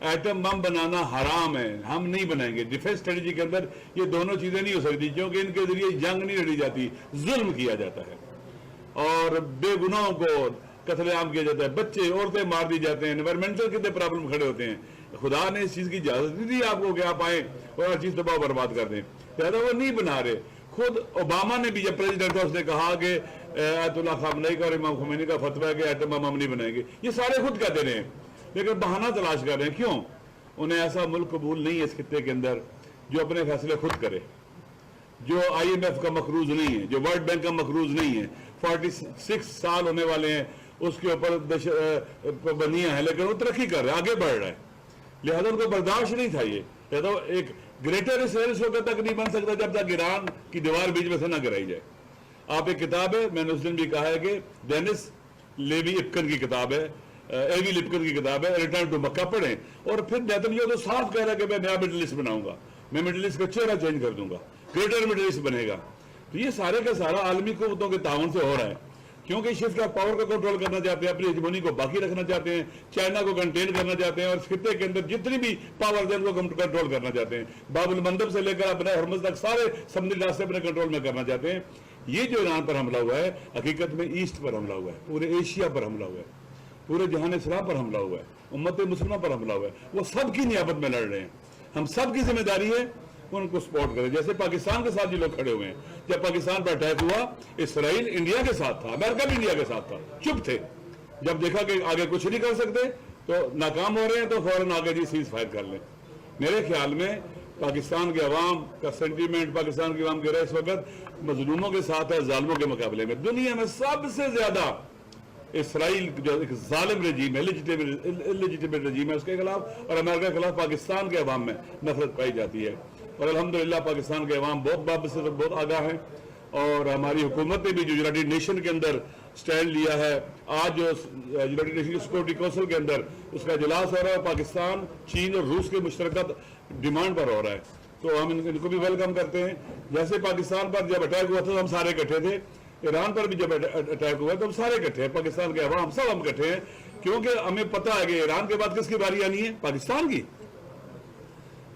Atom bomb بنانا حرام ہے، ہم نہیں بنائیں گے. ڈیفینس اسٹریٹجی کے اندر یہ دونوں چیزیں نہیں ہو سکتی، کیونکہ ان کے ذریعے جنگ نہیں لڑی جاتی، ظلم کیا جاتا ہے اور بے گناہوں کو قتل عام کیا جاتا ہے، بچے عورتیں مار دی جاتے ہیں، انوائرمنٹل کتنے پرابلم کھڑے ہوتے ہیں. خدا نے اس چیز کی اجازت نہیں دی آپ کو کہ آپ آئیں اور ہر چیز تباہ و برباد کر دیں، لہٰذا وہ نہیں بنا رہے. خود اوباما نے بھی جب پریزیڈنٹ تھا اس نے کہا کہ آیت اللہ خامنئی کا اور امام خمینی کا فتویٰ ہے کہ ایٹم بم ہم نہیں بنائیں گے. یہ سارے خود کہتے رہے ہیں لیکن بہانہ تلاش کر رہے ہیں. کیوں؟ انہیں ایسا ملک قبول نہیں ہے اس خطے کے اندر جو اپنے فیصلے خود کرے، جو آئی ایم ایف کا مقروض نہیں ہے، جو ورلڈ بینک کا مقروض نہیں ہے. 46 سال ہونے والے ہیں اس کے اوپر پابندیاں ہیں لیکن وہ ترقی کر رہا ہے، آگے بڑھ رہا ہے. لہذا ان کو برداشت نہیں تھا یہ. لہذا ایک گریٹر اسرائیل اس وقت تک نہیں بن سکتا جب تک ایران کی دیوار بیچ میں سے نہ گرائی جائے. آپ ایک کتاب ہے، میں نے اس دن بھی کہا ہے کہ ڈینس لیوی لپکن کی کتاب ہے، ایوی لپکن کی کتاب ہے، ریٹرن ٹو مکہ پڑھیں. اور پھر نیتنیاہو تو صاف کہہ رہا ہے کہ میں نیا مڈل ایسٹ بناؤں گا، میں مڈل ایسٹ کا چہرہ چینج کر دوں گا، گریٹر مڈل ایسٹ بنے گا. تو یہ سارے کا سارا عالمی قوتوں کے تعاون سے ہو رہا ہے، کیونکہ شفٹ آف پاور کو کنٹرول کرنا چاہتے ہیں، اپنی ہیجمونی کو باقی رکھنا چاہتے ہیں، چائنا کو کنٹین کرنا چاہتے ہیں اور اس خطے کے اندر جتنی بھی پاور ان کو کنٹرول کرنا چاہتے ہیں. باب المندب سے لے کر اپنے ہرمز تک سارے سمندری راستے اپنے کنٹرول میں کرنا چاہتے ہیں. یہ جو ایران پر حملہ ہوا ہے حقیقت میں ایسٹ پر حملہ ہوا ہے، پورے ایشیا پر حملہ ہوا ہے، پورے جہان اسلام پر حملہ ہوا ہے، امت مسلمہ پر حملہ ہوا ہے. وہ سب کی نیابت میں لڑ رہے ہیں. ہم سب کی ذمہ داری ہے ان کو سپورٹ کریں. جیسے پاکستان کے ساتھ جو لوگ کھڑے ہوئے ہیں، جب پاکستان پر اٹیک ہوا اسرائیل انڈیا کے ساتھ تھا، امریکہ بھی انڈیا کے ساتھ تھا، چپ تھے. جب دیکھا کہ آگے کچھ نہیں کر سکتے تو ناکام ہو رہے ہیں تو فوراً آگے جی سیز فائر کر لیں. میرے خیال میں پاکستان کے عوام کا سینٹیمنٹ، پاکستان کے عوام کے رہے اس وقت مظلوموں کے ساتھ ہے ظالموں کے مقابلے میں. دنیا میں سب سے زیادہ اسرائیل جو ایک ظالم رجیم ہے، اللیجیٹیمیٹ رجیم ہے، اس کے خلاف اور امریکہ کے خلاف پاکستان کے عوام میں نفرت پائی جاتی ہے. اور الحمدللہ پاکستان کے عوام بہت بابرکت بہت آگاہ ہیں اور ہماری حکومت نے بھی جو یونائیٹڈ نیشن کے اندر سٹینڈ لیا ہے. آج جو یونائیٹڈ نیشن سیکورٹی کونسل کے اندر اس کا اجلاس ہو رہا ہے، پاکستان چین اور روس کے مشترکہ ڈیمانڈ پر ہو رہا ہے، تو ہم ان کو بھی ویلکم کرتے ہیں. جیسے پاکستان پر جب اٹیک ہوا تھا تو ہم سارے اکٹھے تھے، ایران پر بھی جب اٹیک ہوا تو ہم سارے اکٹھے ہیں، پاکستان کے عوام سب ہم اکٹھے ہیں، کیونکہ ہمیں پتہ ہے کہ ایران کے بعد کس کی باری آنی ہے؟ پاکستان کی.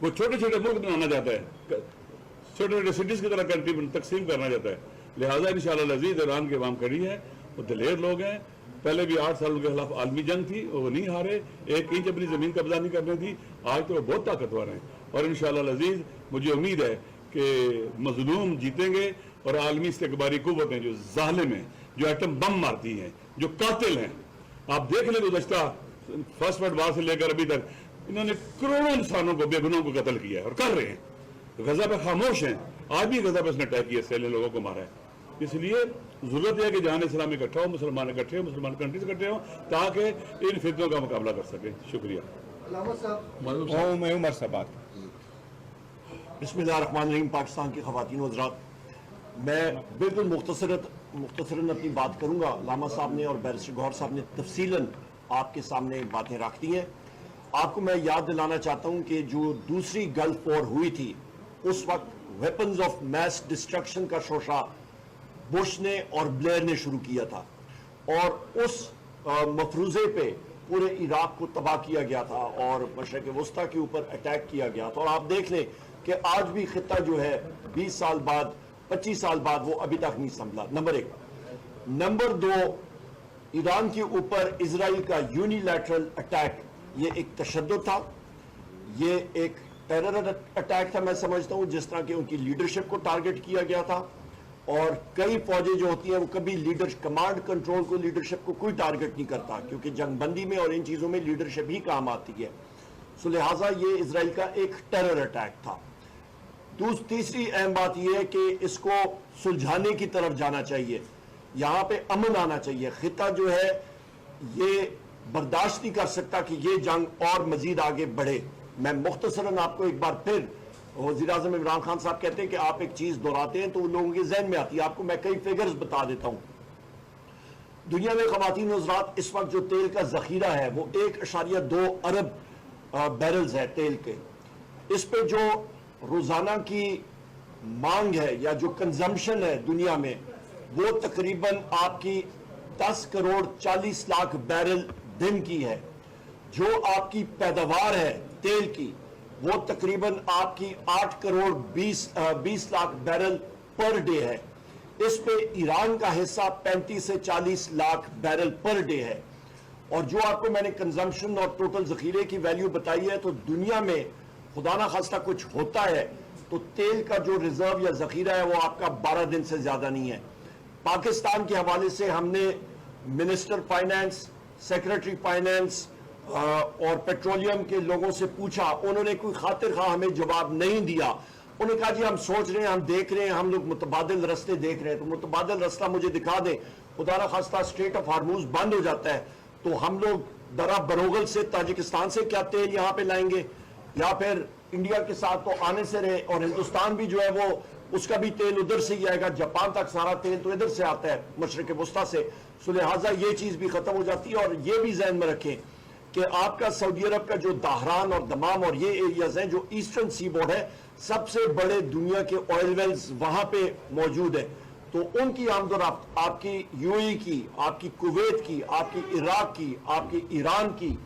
وہ چھوٹے چھوٹے ملک بنانا چاہتا ہے، چھوٹے چھوٹے سٹیز کی طرح کنٹری تقسیم کرنا چاہتا ہے. لہٰذا انشاءاللہ العزیز ایران کے عوام کھڑی ہے، وہ دلیر لوگ ہیں. پہلے بھی 8 سال کے خلاف عالمی جنگ تھی، وہ نہیں ہارے، 1 انچ اپنی زمین قبضہ نہیں کرنے تھی. آج تو وہ بہت طاقتور ہیں اور انشاءاللہ العزیز مجھے امید ہے کہ مظلوم جیتیں گے اور عالمی استکباری قوتیں جو ظالم ہیں، جو ایٹم بم مارتی ہیں، جو قاتل ہیں. آپ دیکھ لیں گزشتہ فرسٹ ورلڈ وار سے لے کر ابھی تک انہوں نے کروڑوں انسانوں کو، بے گناہوں کو قتل کیا ہے اور کر رہے ہیں. غزہ پہ خاموش ہیں، آج بھی غزہ پہ اس نے اٹیک کیا، سیلے لوگوں کو مارا ہے. اس لیے ضرورت ہے کہ جہان اسلامی اکٹھا ہو، مسلمان اکٹھے ہوں، مسلمان کنٹریز اکٹھے ہوں تاکہ ان فتنوں کا مقابلہ کر سکیں. شکریہ. میں عمر صاحب. بسم اللہ الرحمن الرحیم. پاکستان کی خواتین و حضرات، میں بالکل مختصراً اپنی بات کروں گا. علامہ صاحب نے اور بیرسٹر گوہر صاحب نے تفصیلاً آپ کے سامنے باتیں رکھ دی ہیں. آپ کو میں یاد دلانا چاہتا ہوں کہ جو دوسری گلف وار ہوئی تھی اس وقت ویپنز آف میس ڈسٹرکشن کا شوشہ بش نے اور بلیئر نے شروع کیا تھا اور اس مفروضے پہ پورے عراق کو تباہ کیا گیا تھا اور مشرق وسطیٰ کے اوپر اٹیک کیا گیا تھا. اور آپ دیکھ لیں کہ آج بھی خطہ جو ہے 20 سال بعد 25 سال بعد وہ ابھی تک نہیں سنبھلا. نمبر 1. نمبر 2, ایران کے اوپر اسرائیل کا یونیلیٹرل اٹیک یہ ایک تشدد تھا، یہ ایک ٹیرر اٹیک تھا. میں سمجھتا ہوں جس طرح کہ ان کی لیڈرشپ کو ٹارگٹ کیا گیا تھا اور کئی فوجیں جو ہوتی ہیں وہ کبھی کمانڈ کنٹرول کو، لیڈرشپ کو کوئی ٹارگٹ نہیں کرتا کیونکہ جنگ بندی میں اور ان چیزوں میں لیڈرشپ ہی کام آتی ہے. سو لہٰذا یہ اسرائیل کا ایک ٹیرر اٹیک تھا. تیسری اہم بات یہ ہے کہ اس کو سلجھانے کی طرف جانا چاہیے، یہاں پہ امن آنا چاہیے. خطہ جو ہے یہ برداشت نہیں کر سکتا کہ یہ جنگ اور مزید آگے بڑھے. میں مختصراً آپ کو ایک بار پھر، وزیر اعظم عمران خان صاحب کہتے ہیں کہ آپ ایک چیز دہراتے ہیں تو ان لوگوں کے ذہن میں آتی ہے. آپ کو میں کئی فگرز بتا دیتا ہوں. دنیا میں خواتین و حضرات اس وقت جو تیل کا ذخیرہ ہے وہ 1.2 ارب بیرلز ہے تیل کے. اس پہ جو روزانہ کی مانگ ہے یا جو کنزمپشن ہے دنیا میں وہ تقریباً آپ کی 10 کروڑ 40 لاکھ بیرل دن کی ہے. जो आपकी पैदावार है तेल की वो तकरीबन आपकी 8 crore 20 lakh barrel per day है। इस पे ईरान का हिस्सा 35 से 40 लाख बैरल पर डे है। और जो आपको मैंने कंजम्पशन और टोटल जखीरे की वैल्यू बताई है, तो दुनिया में खुदा ना खास्ता कुछ होता है तो तेल का जो रिजर्व या जखीरा है वो आपका 12 दिन से ज्यादा नहीं है। पाकिस्तान के हवाले से हमने मिनिस्टर फाइनेंस, सेक्रेटरी फाइनेंस और पेट्रोलियम के लोगों से पूछा, उन्होंने कोई खातिर खा हमें जवाब नहीं दिया। उन्होंने कहा जी हम सोच रहे हैं, हम देख रहे हैं, हम लोग मुतबादिल रास्ते देख रहे हैं। तो मुतबादिल रास्ता मुझे दिखा दें। खुदा ना खास्ता स्ट्रेट ऑफ हार्मूज बंद हो जाता है तो हम लोग दरा बरोगल से ताजिकिस्तान से क्या तेल यहाँ पे लाएंगे, या फिर इंडिया के साथ तो आने से रहे, और हिंदुस्तान भी जो है वो उसका भी तेल उधर से ही आएगा। जापान तक सारा तेल तो इधर से आता है मशरिक वस्ता से। सो लिहाजा ये चीज भी खत्म हो जाती है। और ये भी जहन में रखें कि आपका सऊदी अरब का जो दाहरान और दमाम और ये एरियाज हैं जो ईस्टर्न सी बोर्ड है, सबसे बड़े दुनिया के ऑयल वेल्स वहां पे मौजूद है। तो उनकी आमदोरफ्त आपकी यूएई की, आपकी कुवैत की, आपकी इराक की, आपकी ईरान की,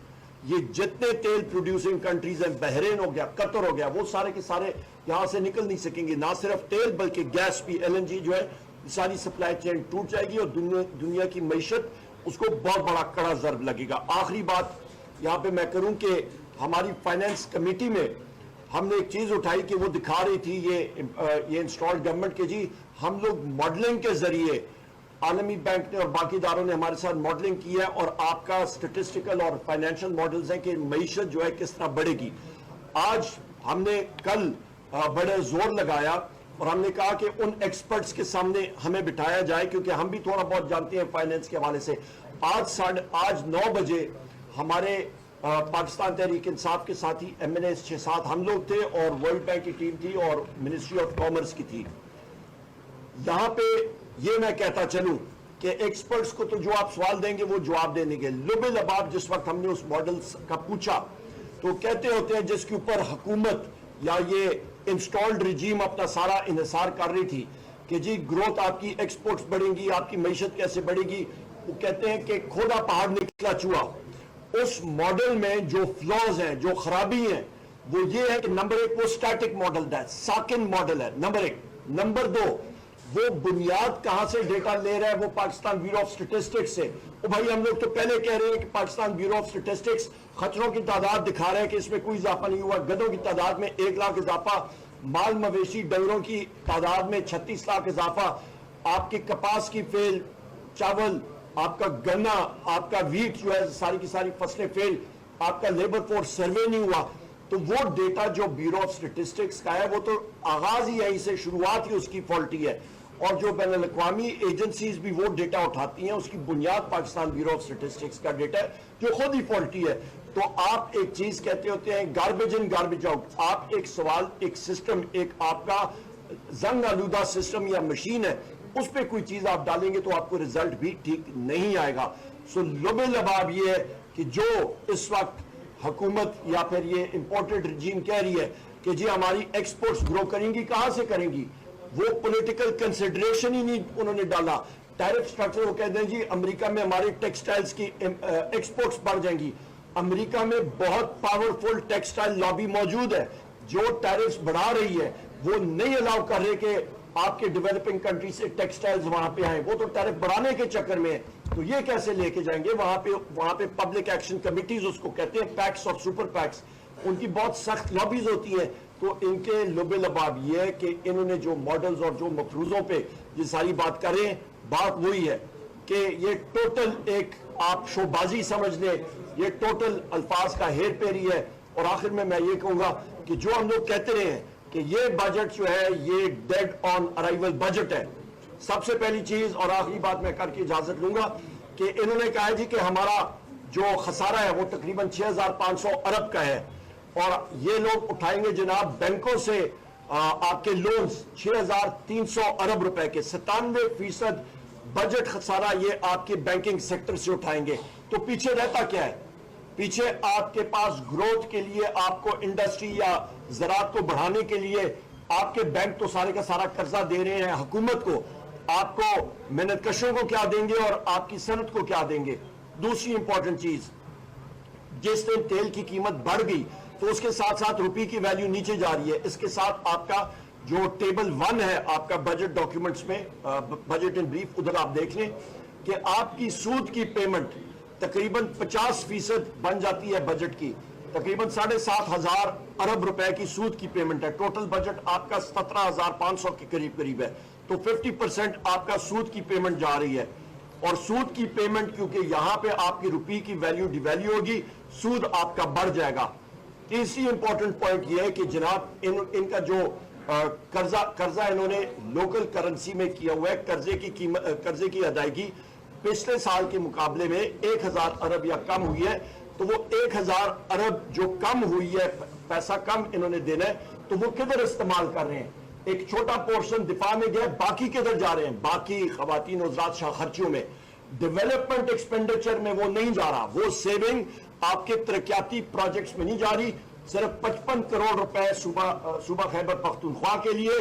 ये जितने तेल प्रोड्यूसिंग कंट्रीज हैं, बहरीन हो गया, कतर हो गया, वो सारे के सारे यहां से निकल नहीं सकेंगे। ना सिर्फ तेल बल्कि गैस भी, एलएनजी जो है, सारी सप्लाई चेन टूट जाएगी और दुनिया की मईशत उसको बहुत बड़ा कड़ा जर्ब लगेगा। आखिरी बात यहां पे मैं करूं कि हमारी फाइनेंस कमेटी में हमने एक चीज उठाई कि वो दिखा रही थी ये इंस्टॉल्ड गवर्नमेंट के जी, हम लोग मॉडलिंग के जरिए, आलमी बैंक ने और बाकी इदारों ने हमारे साथ मॉडलिंग की है और आपका स्टेटिस्टिकल और फाइनेंशियल मॉडल्स हैं कि मईशत जो है किस तरह बढ़ेगी। आज हमने कल बड़े जोर लगाया और हमने कहा कि उन एक्सपर्ट्स के सामने हमें बिठाया जाए, क्योंकि हम भी थोड़ा बहुत जानते हैं फाइनेंस के हवाले से। आज 9 बजे हमारे पाकिस्तान तहरीक इंसाफ के साथी MNA 6-7 हम लोग थे और वर्ल्ड बैंक की टीम थी और मिनिस्ट्री ऑफ कॉमर्स की थी। यहां पे ये मैं कहता चलूं कि एक्सपर्ट्स को तो जो आप सवाल देंगे वो जवाब देने के लुबे लबाब। जिस वक्त हमने उस मॉडल का पूछा तो कहते होते हैं जिसके ऊपर हुकूमत या ये इंस्टॉल्ड रिजीम अपना सारा इन्हिसार कर रही थी कि जी ग्रोथ आपकी, एक्सपोर्ट्स बढ़ेंगी, आपकी मईशत कैसे बढ़ेगी। वो कहते हैं कि खोदा पहाड़ निकला चूहा। उस मॉडल में जो फ्लॉज हैं, जो खराबी हैं, वो ये है कि नंबर 1 वो स्टैटिक मॉडल है, साकिन मॉडल है, नंबर 1। नंबर 2 वो बुनियाद कहां से डेटा ले रहा है, वो पाकिस्तान ब्यूरो ऑफ स्टैटिस्टिक्स से। तो भाई हम लोग तो पहले कह रहे हैं कि पाकिस्तान ब्यूरो ऑफ स्टैटिस्टिक्स खच्चरों की तादाद दिखा रहा है कि इसमें कोई इजाफा नहीं हुआ, गधों की तादाद में 1 लाख इजाफा, माल मवेशी डंगरों की तादाद में 36 लाख इजाफा, आपकी कपास की फेल, चावल, आपका गन्ना, आपका वीट जो है, सारी की सारी फसलें फेल, आपका लेबर फोर्स सर्वे नहीं हुआ। तो वो डेटा जो ब्यूरो ऑफ स्टैटिस्टिक्स का है वो तो आगाज ही यहीं से, शुरुआत ही उसकी फॉल्टी है। और जो बैनुल अक़वामी एजेंसीज भी वो डेटा उठाती हैं उसकी बुनियाद पाकिस्तान ब्यूरो ऑफ स्टैटिस्टिक्स का डेटा है जो खुद ही फॉल्टी है। तो आप एक चीज कहते होते हैं गार्बेज इन गार्बेज आउट। आप एक सवाल, एक सिस्टम, एक आपका जंग आलूदा सिस्टम या मशीन है, उस पर कोई चीज आप डालेंगे तो आपको रिजल्ट भी ठीक नहीं आएगा। सो लुबे लबाब ये है कि जो इस वक्त हुकूमत या फिर ये इंपोर्टेड रिजीम कह रही है कि जी हमारी एक्सपोर्ट्स ग्रो करेंगी, कहां से करेंगी? वो पॉलिटिकल कंसिडरेशन ही नहीं उन्होंने डाला। टैरिफ स्ट्रक्चर वो कहते हैं जी अमेरिका में हमारी टेक्सटाइल्स की एक्सपोर्ट्स बढ़ जाएंगी। अमेरिका में बहुत पावरफुल टेक्सटाइल लॉबी मौजूद है जो टैरिफ्स बढ़ा रही है। वो नहीं अलाउ कर रहे कि आपके डेवलपिंग कंट्री से टेक्सटाइल्स वहां पे आए, वो तो टैरिफ बढ़ाने के चक्कर में है। तो ये कैसे लेके जाएंगे? वहां पे पब्लिक एक्शन कमिटीज उसको कहते हैं, पैक्स और सुपर पैक्स, उनकी बहुत सख्त लॉबीज होती है। तो इनके लुबे लबाब ये है कि इन्होंने जो मॉडल्स और जो मफरूजों पे ये सारी बात करें, बात वही है कि ये टोटल एक आप शोबाजी समझ लें, ये टोटल अल्फाज का हेर फेरी है। और आखिर में मैं ये कहूंगा कि जो हम लोग कहते रहे हैं कि ये बजट जो है ये डेड ऑन अराइवल बजट है। सबसे पहली चीज और आखिरी बात मैं करके इजाजत लूंगा कि इन्होंने कहा है जी कि हमारा जो खसारा है वो तकरीबन 6500 अरब का है और ये लोग उठाएंगे जनाब बैंकों से आपके लोन्स 6300 अरब रुपए के। 97% बजट खसारा ये आपके बैंकिंग सेक्टर से उठाएंगे। तो पीछे रहता क्या है? पीछे आपके पास ग्रोथ के लिए, आपको इंडस्ट्री या ज़राअत को बढ़ाने के लिए आपके बैंक तो सारे का सारा कर्जा दे रहे हैं हुकूमत को। आपको मेहनतकशों को क्या देंगे और आपकी सनत को क्या देंगे? दूसरी इंपॉर्टेंट चीज, जिस दिन तेल की कीमत बढ़ गई तो उसके साथ साथ रुपये की वैल्यू नीचे जा रही है। इसके साथ आपका जो टेबल 1 है आपका बजट डॉक्यूमेंट्स में, बजट इन ब्रीफ, उधर आप देख लें कि आपकी सूद की पेमेंट तकरीबन 50% बन जाती है बजट की। तकरीबन 7,500 अरब रुपए की सूद की पेमेंट है। टोटल बजट आपका 17,500 के करीब है, तो 50% आपका सूद की पेमेंट जा रही है। और सूद की पेमेंट, क्योंकि यहां पे आपकी रुपये की वैल्यू डिवैल्यू होगी, सूद आपका बढ़ जाएगा। तीसरी इंपॉर्टेंट पॉइंट यह है कि जनाब इनका जो कर्जा इन्होंने लोकल करेंसी में किया हुआ है, कर्जे की अदायगी पिछले साल के मुकाबले में 1,000 अरब या कम हुई है। तो वो 1,000 अरब जो कम हुई है, पैसा कम इन्होंने देना है, तो वो किधर इस्तेमाल कर रहे हैं? एक छोटा पोर्शन दिफा में गया, बाकी किधर जा रहे हैं? बाकी खवातीन वज़रात खर्चियों में, डेवलपमेंट एक्सपेंडिचर में वो नहीं जा रहा। वो सेविंग आपके तरक्याती प्रोजेक्ट्स में नहीं जा रही। सिर्फ 55 करोड़ रुपए सूबा खैबर पख्तूनख्वा के लिए,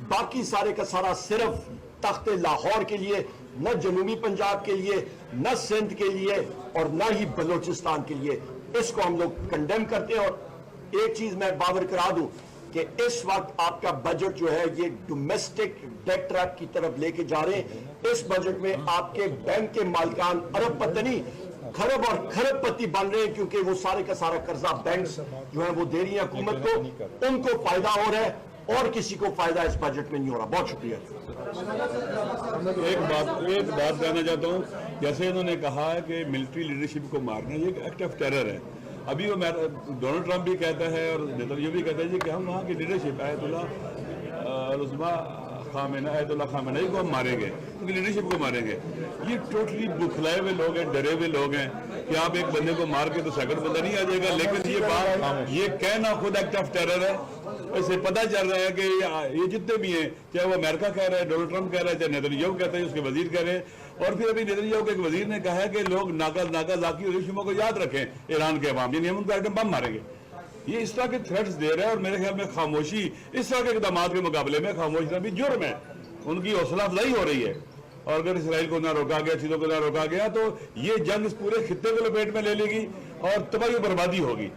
बाकी सारे का सारा सिर्फ तख्ते लाहौर के लिए, न जनूबी पंजाब के लिए, न सिंध के लिए, और न ही बलोचिस्तान के लिए। इसको हम लोग कंडेम करते हैं। और एक चीज मैं बावर करा दूं कि इस वक्त आपका बजट जो है ये डोमेस्टिक डेट ट्रैप की तरफ लेके जा रहे हैं। इस बजट में आपके बैंक के मालिकान अरबपति नहीं, खरब और खरबपति बन रहे हैं, क्योंकि वो सारे का सारा कर्जा बैंक जो है वो दे रही है हुकूमत को। उनको फायदा हो रहा है और किसी को फायदा इस बजट में नहीं हो रहा। बहुत शुक्रिया। एक बात कहना चाहता हूँ, जैसे इन्होंने कहा है कि मिलिट्री लीडरशिप को मारना ये एक एक्ट ऑफ टेरर है। अभी वो डोनाल्ड ट्रंप भी कहता है और नेतन्याहू भी कहता है कि हम वहाँ की लीडरशिप आयतुल्लाह खामेनी को हम मारेंगे, उनकी लीडरशिप को मारेंगे। ये टोटली बुखलाए हुए लोग हैं, डरे हुए लोग हैं कि आप एक बंदे को मार के तो सेकंड बंदा नहीं आ जाएगा। लेकिन ये बात, ये कहना खुद एक्ट ऑफ टेरर है। इससे पता चल रहा है कि ये जितने भी हैं, चाहे वो अमेरिका कह रहा है, डोनाल्ड ट्रंप कह रहा है, चाहे नेतन्याहू कहता है, उसके वजीर कह रहे हैं। और फिर अभी नेतन्याहू के एक वजीर ने कहा है कि लोग नागासाकी और हिरोशिमा को याद रखें, ईरान के अवाम, यानी हम उनको एटम बम मारेंगे। ये इस तरह के थ्रेट्स दे रहे हैं। और मेरे ख्याल में खामोशी, इस तरह के इक़दाम के मुकाबले में खामोशी रहना भी जुर्म है। उनकी हौसला अफजाई हो रही है। और अगर इसराइल को ना रोका गया, चीजों को ना रोका गया, तो ये जंग इस पूरे खित्ते को लपेट में ले लेगी और तबाही बर्बादी होगी।